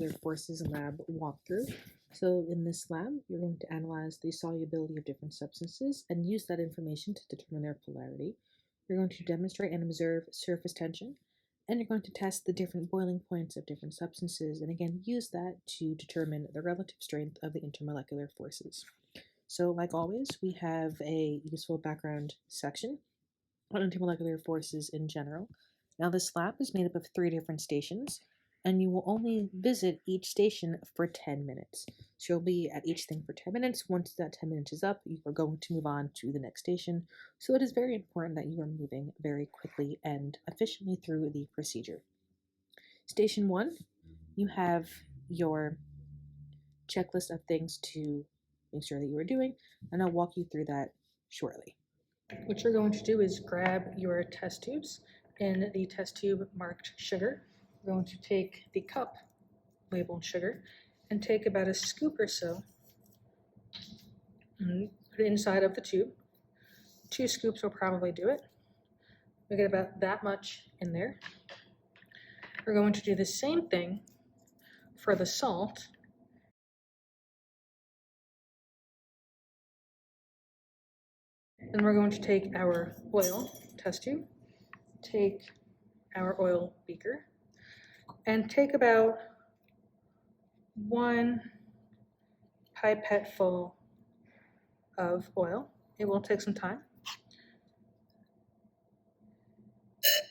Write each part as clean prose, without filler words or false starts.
Intermolecular Forces Lab walkthrough. So in this lab, you're going to analyze the solubility of different substances and use that information to determine their polarity. You're going to demonstrate and observe surface tension, and you're going to test the different boiling points of different substances, and again, use that to determine the relative strength of the intermolecular forces. So like always, we have a useful background section on intermolecular forces in general. Now this lab is made up of 3 different stations, and you will only visit each station for 10 minutes. So you'll be at each thing for 10 minutes. Once that 10 minutes is up, you are going to move on to the next station. So it is very important that you are moving very quickly and efficiently through the procedure. Station 1, you have your checklist of things to make sure that you are doing, and I'll walk you through that shortly. What you're going to do is grab your test tubes. In the test tube marked sugar, you're going to take the cup labeled sugar and take about a scoop or so and put it inside of the tube. 2 scoops will probably do it. We get about that much in there. We're going to do the same thing for the salt. And we're going to take our oil test tube, take our oil beaker, and take about 1 pipette full of oil. It will take some time.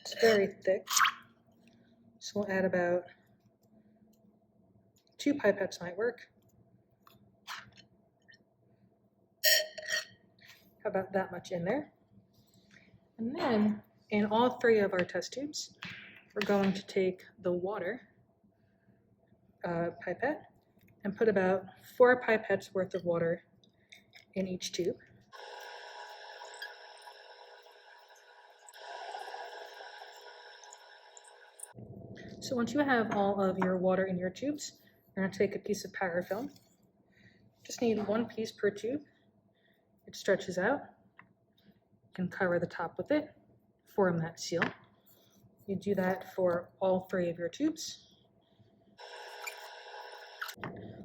It's very thick, so we'll add about 2 pipettes might work. How about that much in there? And then in all 3 of our test tubes, we're going to take the water pipette and put about 4 pipettes worth of water in each tube. So once you have all of your water in your tubes, you're going to take a piece of parafilm. Just need 1 piece per tube. It stretches out. You can cover the top with it, form that seal. You do that for all 3 of your tubes.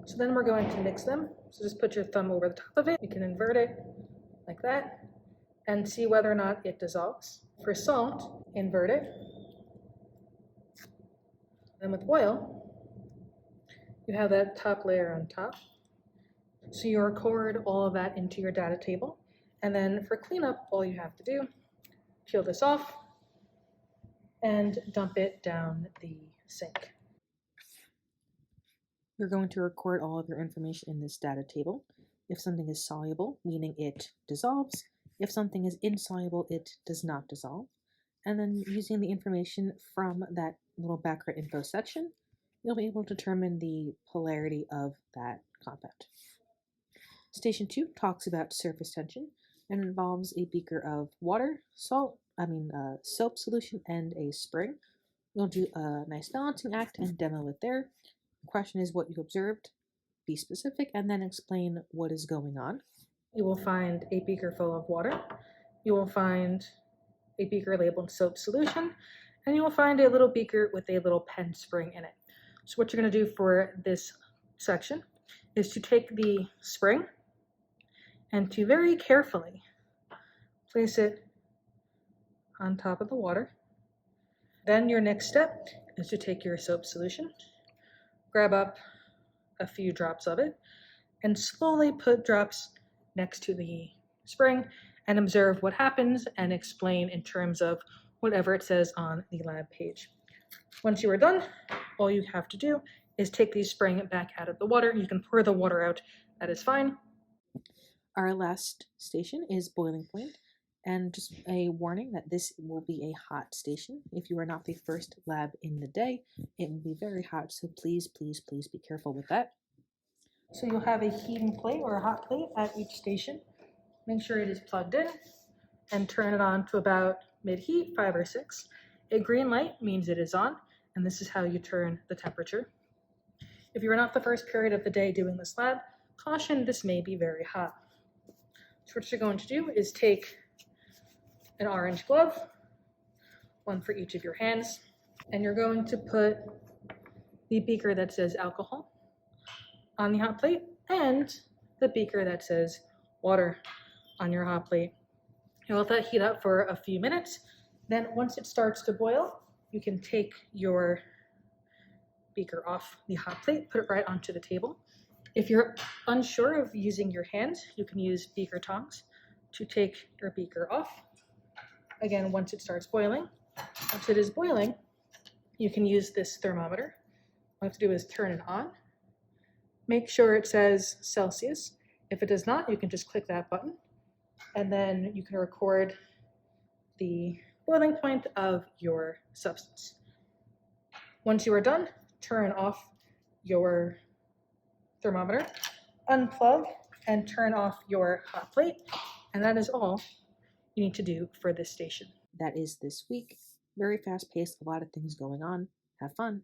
So then we're going to mix them. So just put your thumb over the top of it. You can invert it like that and see whether or not it dissolves. For salt, invert it. And with oil, you have that top layer on top. So you record all of that into your data table. And then for cleanup, all you have to do, peel this off and dump it down the sink. You're going to record all of your information in this data table. If something is soluble, meaning it dissolves. If something is insoluble, it does not dissolve. And then using the information from that little background info section, you'll be able to determine the polarity of that compound. Station 2 talks about surface tension and involves a beaker of water, soap solution, and a spring. We'll do a nice balancing act and demo it there. The question is what you observed, be specific, and then explain what is going on. You will find a beaker full of water. You will find a beaker labeled soap solution, and you will find a little beaker with a little pen spring in it. So what you're going to do for this section is to take the spring and to very carefully place it on top of the water. Then your next step is to take your soap solution, grab up a few drops of it, and slowly put drops next to the spring and observe what happens and explain in terms of whatever it says on the lab page. Once you are done, all you have to do is take the spring back out of the water. You can pour the water out, that is fine. Our last station is boiling point. And just a warning that this will be a hot station. If you are not the first lab in the day, it will be very hot, so please, please, please be careful with that. So you'll have a heating plate or a hot plate at each station. Make sure it is plugged in and turn it on to about mid-heat, 5 or 6. A green light means it is on, and this is how you turn the temperature. If you are not the first period of the day doing this lab, caution, this may be very hot. So what you're going to do is take an orange glove, 1 for each of your hands, and you're going to put the beaker that says alcohol on the hot plate and the beaker that says water on your hot plate. You'll let that heat up for a few minutes. Then once it starts to boil, you can take your beaker off the hot plate, put it right onto the table. If you're unsure of using your hand, you can use beaker tongs to take your beaker off. Again, once it starts boiling, once it is boiling, you can use this thermometer. All you have to do is turn it on. Make sure it says Celsius. If it does not, you can just click that button, and then you can record the boiling point of your substance. Once you are done, turn off your thermometer, unplug, and turn off your hot plate, and that is all you need to do for this station. That is this week. Very fast paced, a lot of things going on. Have fun.